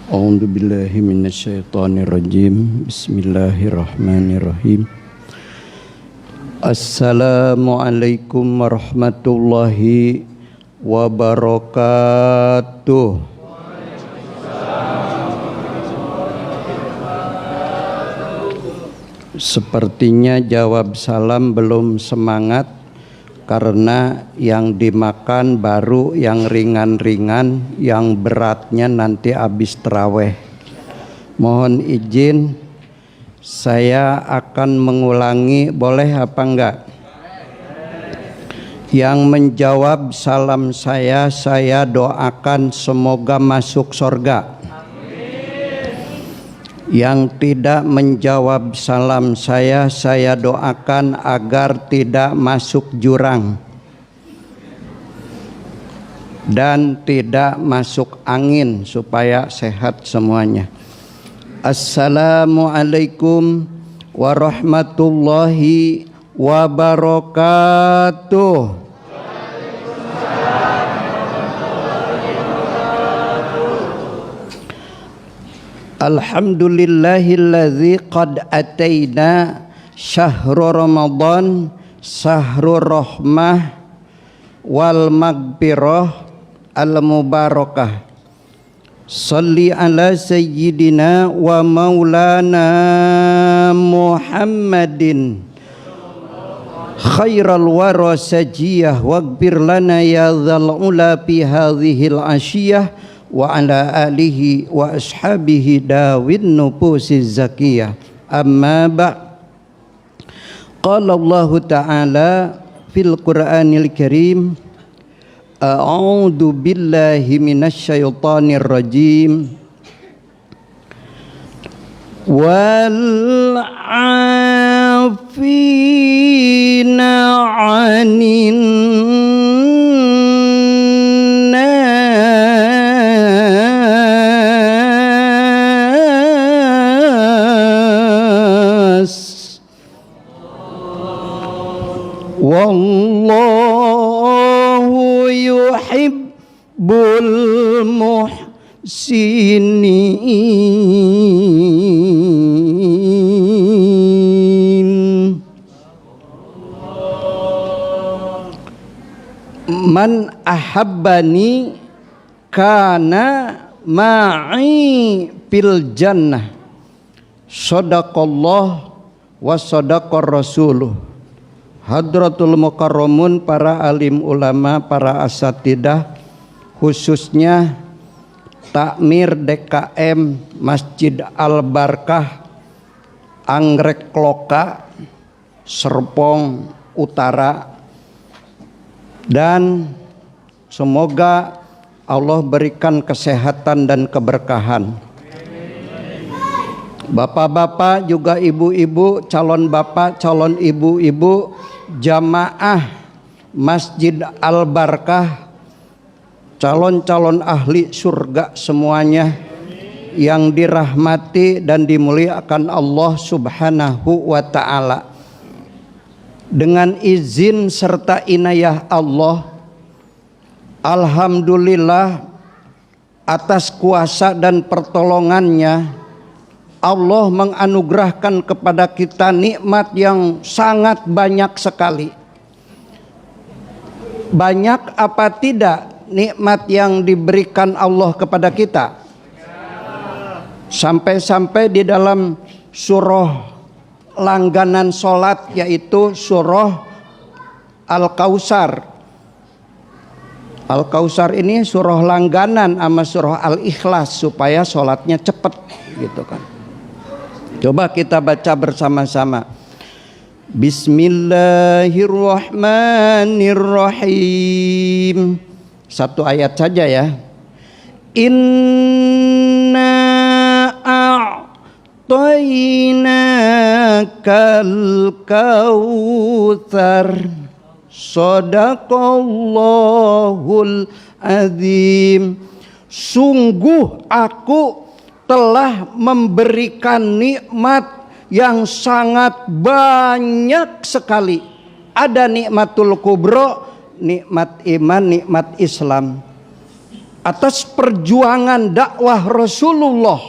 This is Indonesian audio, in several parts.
A'udzu billahi minasyaitonir rajim. Bismillahirrahmanirrahim. Assalamualaikum warahmatullahi wabarakatuh. Sepertinya jawab salam belum semangat karena yang dimakan baru yang ringan-ringan, yang beratnya nanti habis terawih. Mohon izin saya akan mengulangi, boleh apa enggak? Yang menjawab salam saya doakan semoga masuk surga. Yang tidak menjawab salam saya doakan agar tidak masuk jurang dan tidak masuk angin supaya sehat semuanya. Assalamualaikum warahmatullahi wabarakatuh. Alhamdulillahilladzi qad ataina syahrul Ramadan syahrul rahmah wal maghfirah al mubarakah. Shalli ala sayyidina wa maulana Muhammadin khairal wara sajiyah waghfir lana ya dzal ula fi hadhil asyiyah wa ala alihi wa ashabihi dawin nufusiz zakiyah. Amma ba' qala Allah ta'ala fil Qur'anil Karim a'udzu billahi minasy syaithanir rajim wal 'afina 'anin wallahu yuhibbul muhsinin. Man ahabbani kana ma'i fil jannah. Shadaqallah wa sadaqar rasuluh. Hadratul Mukarramun, para alim ulama, para asatidah, khususnya Takmir DKM Masjid Al-Barkah Anggrek Loka Serpong Utara, dan semoga Allah berikan kesehatan dan keberkahan. Bapak-bapak juga ibu-ibu, calon bapak, calon ibu-ibu, jamaah Masjid Al-Barkah, calon-calon ahli surga semuanya yang dirahmati dan dimuliakan Allah Subhanahu wa ta'ala. Dengan izin serta inayah Allah, alhamdulillah atas kuasa dan pertolongannya Allah menganugerahkan kepada kita nikmat yang sangat banyak sekali. Banyak apa tidak nikmat yang diberikan Allah kepada kita? Sampai-sampai di dalam surah langganan solat, yaitu surah Al-Kautsar. Al-Kautsar ini surah langganan sama surah Al-Ikhlas supaya solatnya cepat gitu kan. Coba kita baca bersama-sama. Bismillahirrahmanirrahim. Satu ayat saja ya. Inna a'tainakal kautsar. Shadaqallahul azim. Sungguh aku telah memberikan nikmat yang sangat banyak sekali. Ada nikmatul kubro, nikmat iman, nikmat Islam. Atas perjuangan dakwah Rasulullah,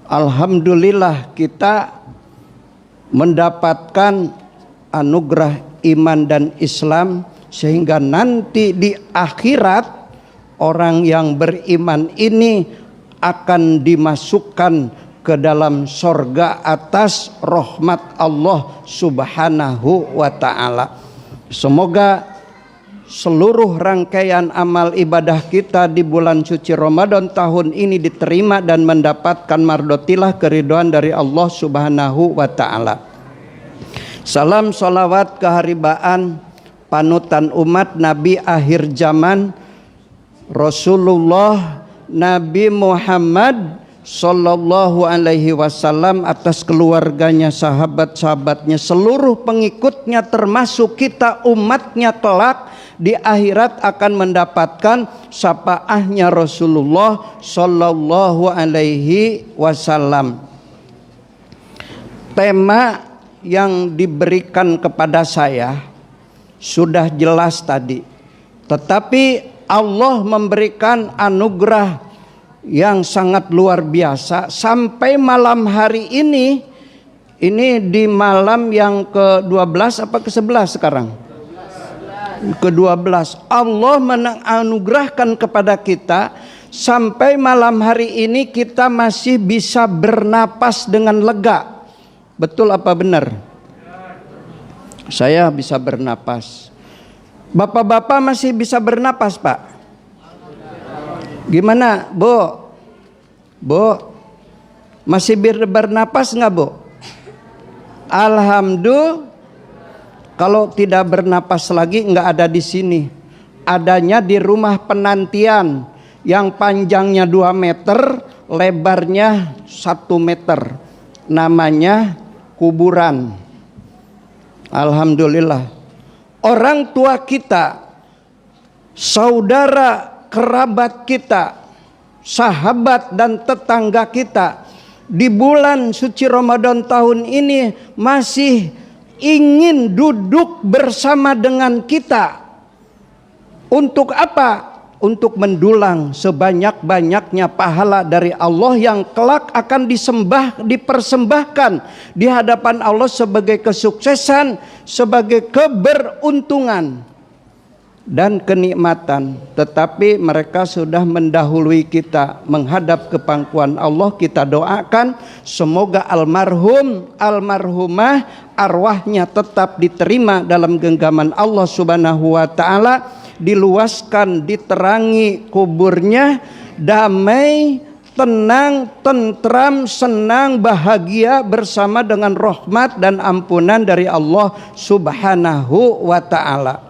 alhamdulillah kita mendapatkan anugerah iman dan Islam, sehingga nanti di akhirat orang yang beriman ini akan dimasukkan ke dalam sorga atas rahmat Allah subhanahu wa ta'ala. Semoga seluruh rangkaian amal ibadah kita di bulan suci Ramadan tahun ini diterima dan mendapatkan mardotilah keridhaan dari Allah subhanahu wa ta'ala. Salam salawat keharibaan panutan umat Nabi akhir zaman, Rasulullah Nabi Muhammad Sallallahu alaihi wasallam, atas keluarganya, sahabat-sahabatnya, seluruh pengikutnya, termasuk kita umatnya kelak di akhirat akan mendapatkan syafaatnya Rasulullah Sallallahu alaihi wasallam. Tema yang diberikan kepada saya sudah jelas tadi, tetapi Allah memberikan anugerah yang sangat luar biasa sampai malam hari ini di malam yang ke-12 apa ke-11 sekarang? Ke-12. Allah menganugerahkan kepada kita sampai malam hari ini kita masih bisa bernapas dengan lega. Betul apa benar? Saya bisa bernapas. Bapak-bapak masih bisa bernapas, Pak? Gimana, Bu? Masih bernapas nggak, Bu? Alhamdulillah. Kalau tidak bernapas lagi nggak ada di sini. Adanya di rumah penantian yang panjangnya 2 meter, lebarnya 1 meter. Namanya kuburan. Alhamdulillah. Orang tua kita, saudara kerabat kita, sahabat dan tetangga kita di bulan suci Ramadan tahun ini masih ingin duduk bersama dengan kita. Untuk apa? Untuk mendulang sebanyak-banyaknya pahala dari Allah yang kelak akan dipersembahkan di hadapan Allah sebagai kesuksesan, sebagai keberuntungan dan kenikmatan. Tetapi mereka sudah mendahului kita menghadap ke pangkuan Allah. Kita doakan semoga almarhum, almarhumah arwahnya tetap diterima dalam genggaman Allah subhanahu wa ta'ala, diluaskan, diterangi kuburnya, damai, tenang, tentram, senang, bahagia bersama dengan rahmat dan ampunan dari Allah subhanahu wa ta'ala.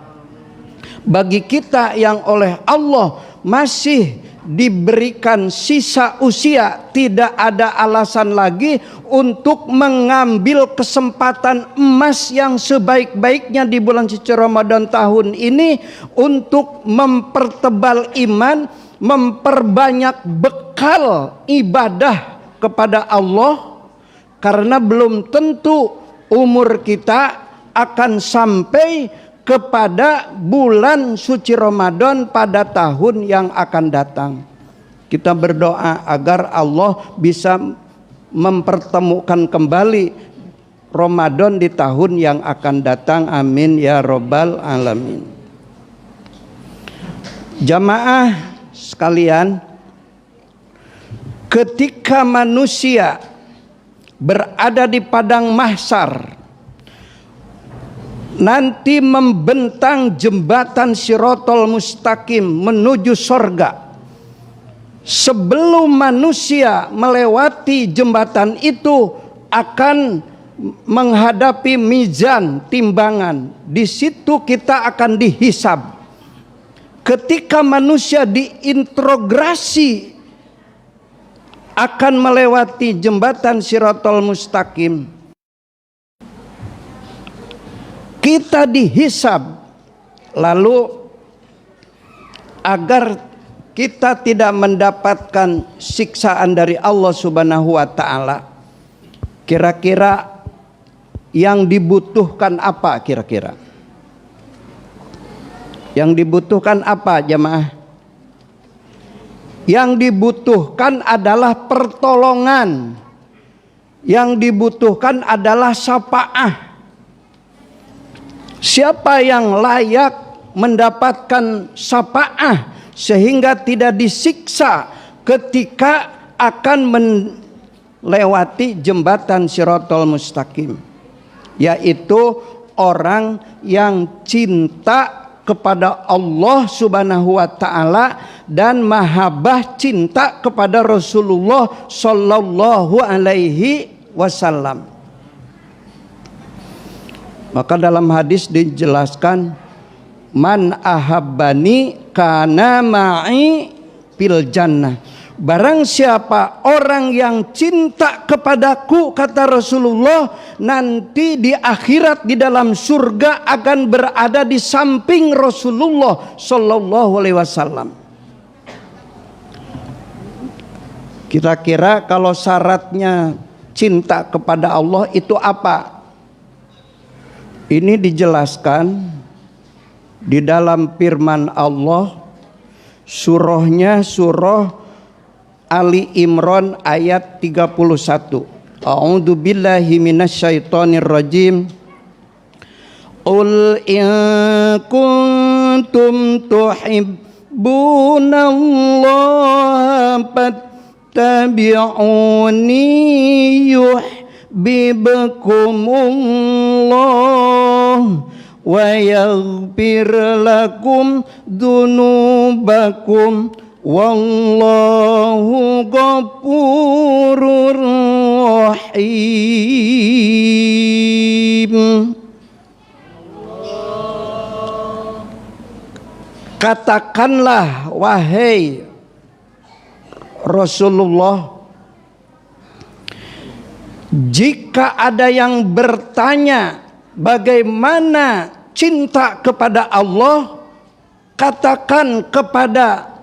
Bagi kita yang oleh Allah masih diberikan sisa usia, tidak ada alasan lagi untuk mengambil kesempatan emas yang sebaik-baiknya di bulan suci Ramadan tahun ini untuk mempertebal iman, memperbanyak bekal ibadah kepada Allah, karena belum tentu umur kita akan sampai kepada bulan suci Ramadan pada tahun yang akan datang. Kita berdoa agar Allah bisa mempertemukan kembali Ramadan di tahun yang akan datang. Amin ya robbal alamin. Jamaah sekalian, ketika manusia berada di padang mahsyar, nanti membentang jembatan Shiratal Mustaqim menuju sorga. Sebelum manusia melewati jembatan itu akan menghadapi mizan, timbangan. Di situ kita akan dihisab. Ketika manusia diintrogasi akan melewati jembatan Shiratal Mustaqim, kita dihisab, lalu agar kita tidak mendapatkan siksaan dari Allah Subhanahu wa taala, kira-kira yang dibutuhkan apa kira-kira? Yang dibutuhkan apa jamaah? Yang dibutuhkan adalah pertolongan. Yang dibutuhkan adalah syafaah. Siapa yang layak mendapatkan syafaah sehingga tidak disiksa ketika akan melewati jembatan Shiratal Mustaqim, yaitu orang yang cinta kepada Allah Subhanahu wa taala dan mahabbah cinta kepada Rasulullah sallallahu alaihi wasallam. Maka dalam hadis dijelaskan, man ahabbani kana ma'i fil jannah. Barang siapa orang yang cinta kepadaku, kata Rasulullah, nanti di akhirat di dalam surga akan berada di samping Rasulullah sallallahu alaihi wasallam. Kira-kira kalau syaratnya cinta kepada Allah itu apa? Ini dijelaskan di dalam firman Allah, surahnya surah Ali Imran ayat 31. A'udzu billahi minasyaitonir rajim. Qul in kuntum tuhibbunallaha fattabi'uni yuhibbukumullah wa yaghfir lakum dzunubakum wallahu ghafurur rahim. Katakanlah wahai Rasulullah, jika ada yang bertanya bagaimana cinta kepada Allah, katakan kepada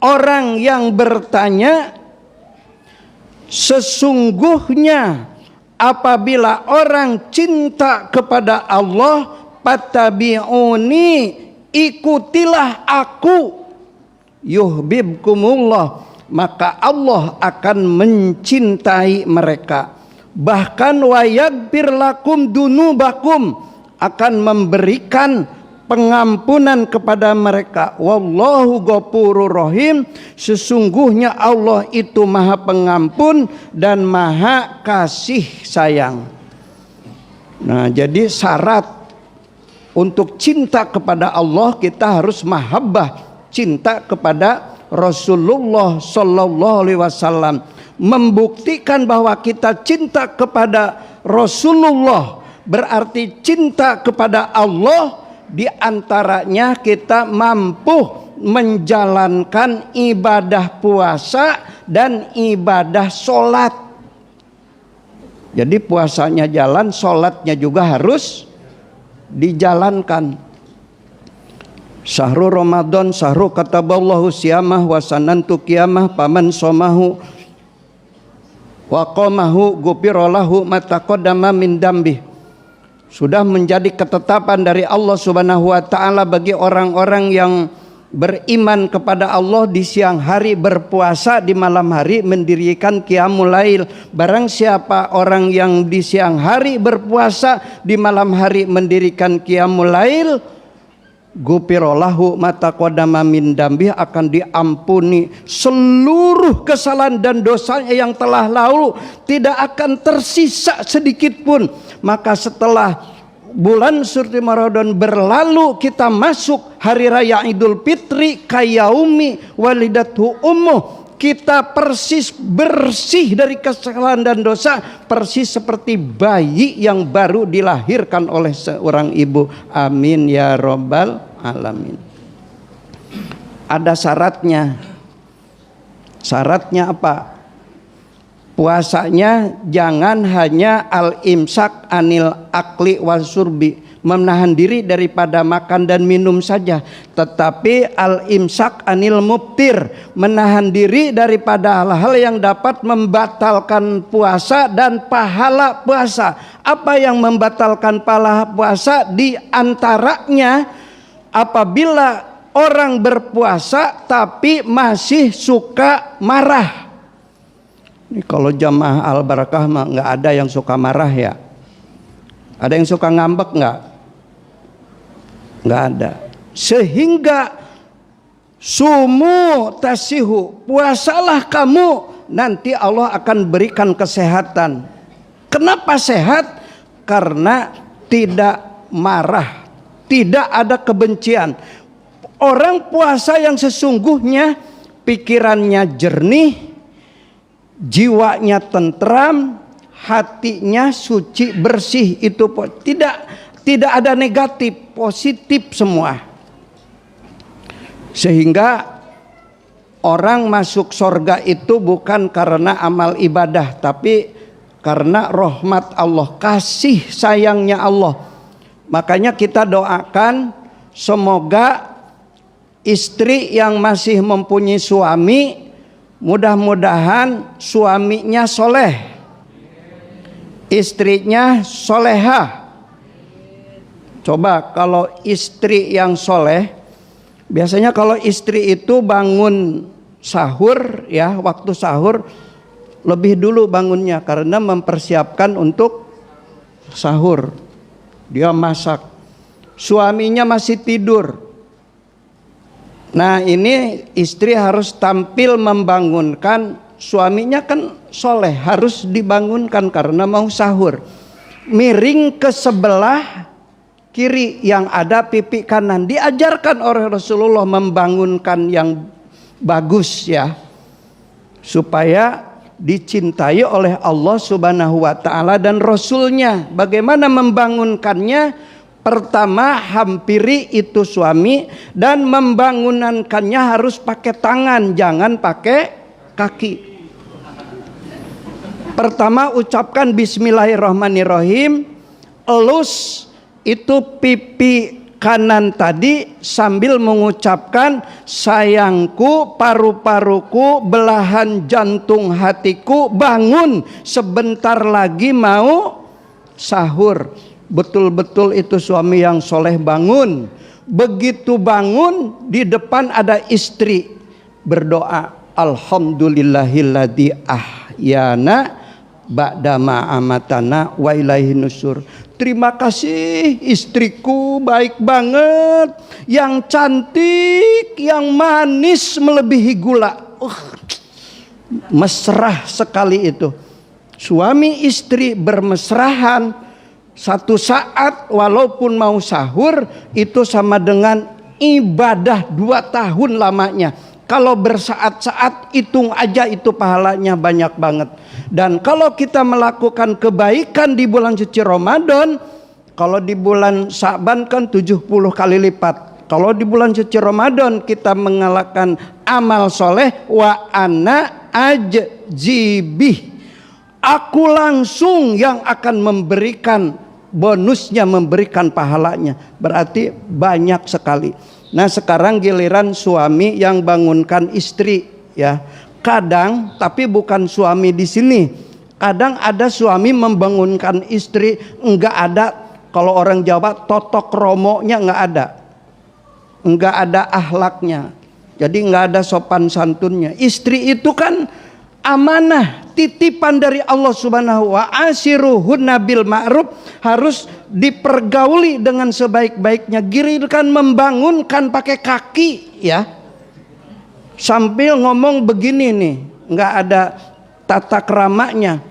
orang yang bertanya, sesungguhnya apabila orang cinta kepada Allah, fattabi'uni, ikutilah aku, yuhibbukumullah, maka Allah akan mencintai mereka. Bahkan wa yaghfir lakum dunubakum, akan memberikan pengampunan kepada mereka. Wallahu ghafurur rahim, sesungguhnya Allah itu maha pengampun dan maha kasih sayang. Nah, jadi syarat untuk cinta kepada Allah, kita harus mahabbah, cinta kepada Rasulullah sallallahu alaihi wasallam. Membuktikan bahwa kita cinta kepada Rasulullah berarti cinta kepada Allah. Di antaranya kita mampu menjalankan ibadah puasa dan ibadah sholat. Jadi puasanya jalan, sholatnya juga harus dijalankan. Syahrul Ramadan, syahrul kataballahu siyamah wa sanantu qiyamah paman somahu wa qamahu ghufirallahu ma taqaddama min dambih. Sudah menjadi ketetapan dari Allah Subhanahu wa taala bagi orang-orang yang beriman kepada Allah, di siang hari berpuasa, di malam hari mendirikan qiyamul lail. Barang siapa orang yang di siang hari berpuasa, di malam hari mendirikan qiyamul lail, ghufirallahu ma taqaddama min dambih, akan diampuni seluruh kesalahan dan dosanya yang telah lalu, tidak akan tersisa sedikit pun. Maka setelah bulan suci Ramadan berlalu, kita masuk hari raya Idul Fitri, kayaumi walidathu ummuh, kita persis bersih dari kesalahan dan dosa, persis seperti bayi yang baru dilahirkan oleh seorang ibu. Amin ya rabbal alamin. Ada syaratnya. Syaratnya apa? Puasanya jangan hanya al-imsak anil akli wasurbi, menahan diri daripada makan dan minum saja, tetapi al-imsak anil mubtir, menahan diri daripada hal-hal yang dapat membatalkan puasa dan pahala puasa. Apa yang membatalkan pahala puasa? Di antaranya apabila orang berpuasa tapi masih suka marah. Ini kalau jamaah Al-Barakah mah nggak ada yang suka marah ya. Ada yang suka ngambek nggak? Nggak ada. Sehingga sumu tasihu, puasalah kamu, nanti Allah akan berikan kesehatan. Kenapa sehat? Karena tidak marah, tidak ada kebencian. Orang puasa yang sesungguhnya pikirannya jernih, jiwanya tentram, hatinya suci bersih, itu tidak ada negatif, positif semua. Sehingga orang masuk surga itu bukan karena amal ibadah, tapi karena rahmat Allah, kasih sayangnya Allah. Makanya kita doakan semoga istri yang masih mempunyai suami, mudah-mudahan suaminya soleh, istrinya soleha. Coba kalau istri yang soleh, biasanya kalau istri itu bangun sahur ya, waktu sahur lebih dulu bangunnya karena mempersiapkan untuk sahur. Dia masak, suaminya masih tidur. Nah ini istri harus tampil membangunkan, suaminya kan soleh, harus dibangunkan karena mau sahur. Miring ke sebelah kiri yang ada pipi kanan. Diajarkan oleh Rasulullah membangunkan yang bagus ya, supaya dicintai oleh Allah Subhanahu wa Ta'ala dan Rasulnya. Bagaimana membangunkannya? Pertama, hampiri itu suami, dan membangunkannya harus pakai tangan, jangan pakai kaki. Pertama ucapkan bismillahirrahmanirrahim, elus itu pipi kanan tadi sambil mengucapkan sayangku, paru-paruku, belahan jantung hatiku, bangun sebentar lagi mau sahur. Betul-betul itu suami yang soleh bangun. Begitu bangun, di depan ada istri berdoa, alhamdulillahilladzi ahyana ba'dama amatana wa ilaihi nusur. Terima kasih istriku, baik banget, yang cantik, yang manis melebihi gula. Mesra sekali itu. Suami istri bermesrahan. Satu saat walaupun mau sahur itu sama dengan ibadah 2 tahun lamanya. Kalau bersaat-saat hitung aja itu pahalanya banyak banget. Dan kalau kita melakukan kebaikan di bulan suci Ramadan, kalau di bulan Sa'ban kan 70 kali lipat. Kalau di bulan suci Ramadan kita mengalahkan amal soleh, wa ana ajzibih, aku langsung yang akan memberikan bonusnya, memberikan pahalanya. Berarti banyak sekali. Nah sekarang giliran suami yang bangunkan istri ya. Kadang, tapi bukan suami di sini. Kadang ada suami membangunkan istri, enggak ada, kalau orang Jawa totok romonya enggak ada. Enggak ada akhlaknya. Jadi enggak ada sopan santunnya. Istri itu kan amanah, titipan dari Allah Subhanahu wa ashiruhunna bil ma'ruf, harus dipergauli dengan sebaik-baiknya. Giliran membangunkan pakai kaki ya, sambil ngomong begini nih, nggak ada tata keramanya.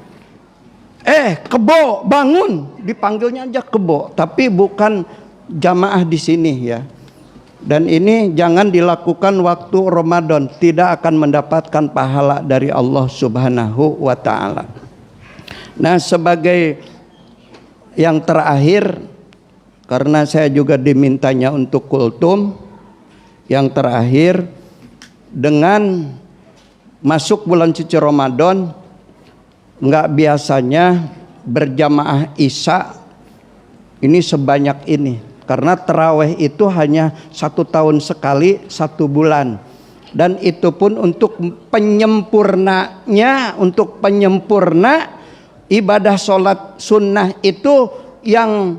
Kebo bangun, dipanggilnya aja kebo, tapi bukan jamaah di sini ya. Dan ini jangan dilakukan waktu Ramadan, tidak akan mendapatkan pahala dari Allah Subhanahu wa Ta'ala. Nah sebagai yang terakhir, karena saya juga dimintanya untuk kultum, yang terakhir, dengan masuk bulan suci Ramadan, nggak biasanya berjamaah Isya ini sebanyak ini. Karena taraweh itu hanya 1 tahun sekali 1 bulan. Dan itu pun untuk penyempurnanya, untuk penyempurna ibadah sholat sunnah itu yang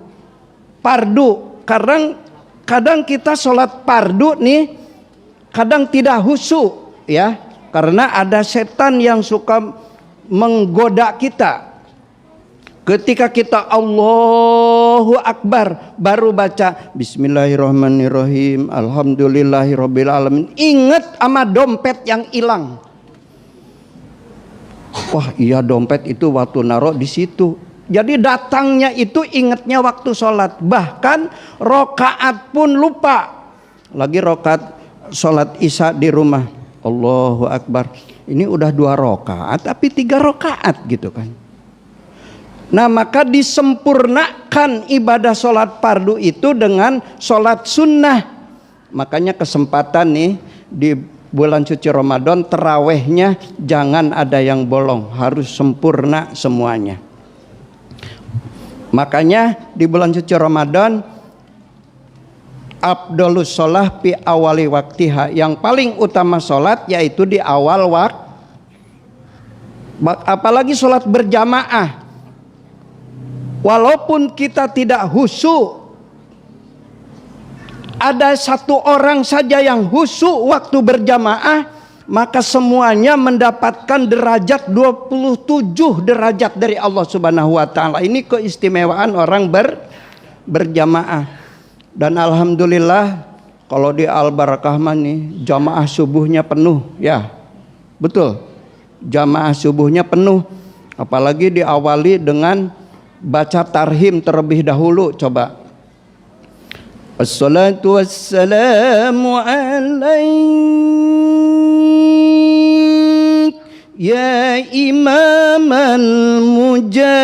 fardu. Kadang kita sholat fardu nih, kadang tidak khusyuk ya, karena ada setan yang suka menggoda kita. Ketika kita Allahu Akbar baru baca Bismillahirrahmanirrahim, Alhamdulillahirabbil alamin, ingat sama dompet yang hilang. Wah iya, dompet itu waktu naruh di situ. Jadi datangnya itu ingatnya waktu sholat. Bahkan rokaat pun lupa. Lagi rokaat sholat isya di rumah, Allahu Akbar, ini udah 2 rokaat tapi 3 rokaat gitu kan. Nah maka disempurnakan ibadah sholat fardu itu dengan sholat sunnah. Makanya kesempatan nih di bulan suci Ramadan, terawihnya jangan ada yang bolong, harus sempurna semuanya. Makanya di bulan suci Ramadan afdhalus sholah fi awali waktiha, yang paling utama sholat yaitu di awal waktu. Apalagi sholat berjamaah. Walaupun kita tidak khusyuk, ada 1 orang saja yang khusyuk waktu berjamaah, maka semuanya mendapatkan derajat 27 derajat dari Allah Subhanahu wa taala. Ini keistimewaan orang berjamaah. Dan alhamdulillah kalau di Al Barakah nih jamaah subuhnya penuh ya. Betul. Jamaah subuhnya penuh. Apalagi diawali dengan baca tarhim terlebih dahulu. Coba. Assalatu wassalamu alaik ya imamal mujahidin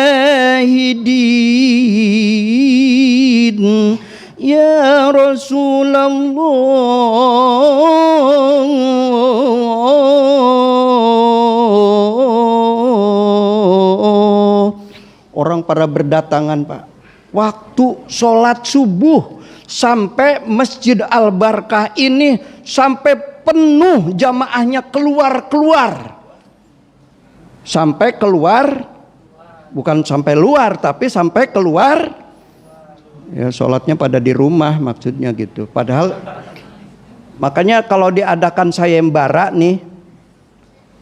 ya Rasulullah. Orang pada berdatangan Pak, waktu sholat subuh sampai Masjid Al Barakah ini sampai penuh jamaahnya, keluar, sampai keluar, bukan sampai luar tapi sampai keluar. Ya sholatnya pada di rumah maksudnya gitu. Padahal makanya kalau diadakan sayembara nih,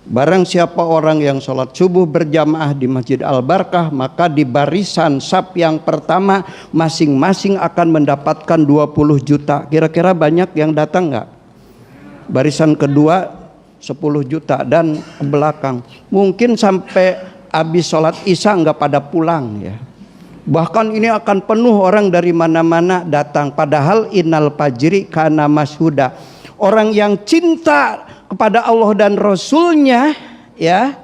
barang siapa orang yang sholat subuh berjamaah di Masjid Al Barakah, maka di barisan saf yang pertama masing-masing akan mendapatkan 20 juta. Kira-kira banyak yang datang nggak? Barisan kedua 10 juta dan ke belakang. Mungkin sampai habis sholat isya nggak pada pulang ya. Bahkan ini akan penuh orang dari mana-mana datang. Padahal innal fajri kana mashuda. Orang yang cinta kepada Allah dan Rasulnya ya,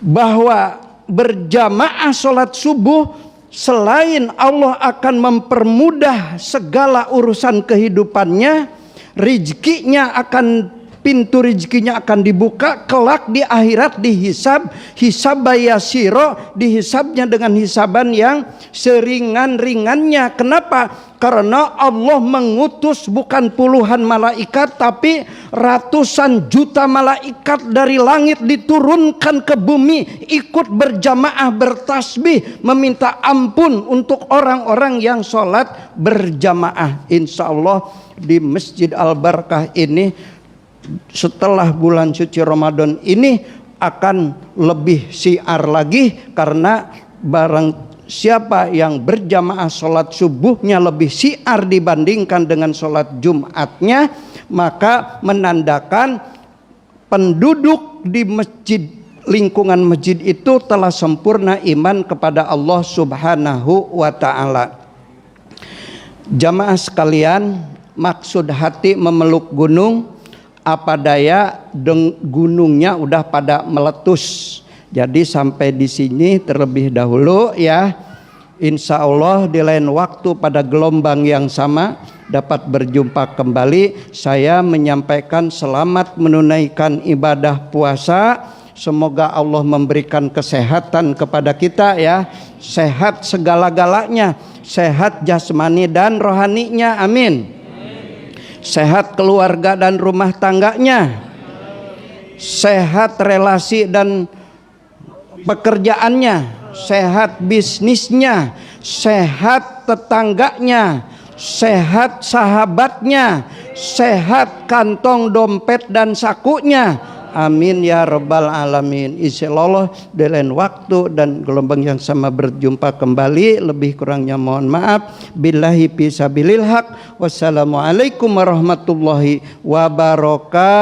bahwa berjamaah sholat subuh selain Allah akan mempermudah segala urusan kehidupannya, rizkinya akan, pintu rizkinya akan dibuka, kelak di akhirat dihisab, hisab bayasiro, dihisabnya dengan hisaban yang seringan-ringannya. Kenapa? Karena Allah mengutus bukan puluhan malaikat tapi ratusan juta malaikat dari langit diturunkan ke bumi, ikut berjamaah bertasbih meminta ampun untuk orang-orang yang sholat berjamaah. Insya Allah di Masjid Al Barakah ini setelah bulan suci Ramadan ini akan lebih syiar lagi, karena barang siapa yang berjamaah sholat subuhnya lebih syiar dibandingkan dengan sholat Jumatnya, maka menandakan penduduk di masjid, lingkungan masjid itu telah sempurna iman kepada Allah Subhanahu wa ta'ala. Jamaah sekalian, maksud hati memeluk gunung, apa daya gunungnya udah pada meletus. Jadi sampai di sini terlebih dahulu ya. Insya Allah di lain waktu pada gelombang yang sama dapat berjumpa kembali. Saya menyampaikan selamat menunaikan ibadah puasa. Semoga Allah memberikan kesehatan kepada kita ya. Sehat segala-galanya. sehat jasmani dan rohaninya, amin. Sehat keluarga dan rumah tangganya, sehat relasi dan pekerjaannya, sehat bisnisnya, sehat tetangganya, sehat sahabatnya, sehat kantong dompet dan sakunya, amin ya rabbal alamin. Insyaallah di lain waktu dan gelombang yang sama berjumpa kembali. Lebih kurangnya mohon maaf. Billahi fisabilil haq. Wassalamualaikum warahmatullahi wabarakatuh.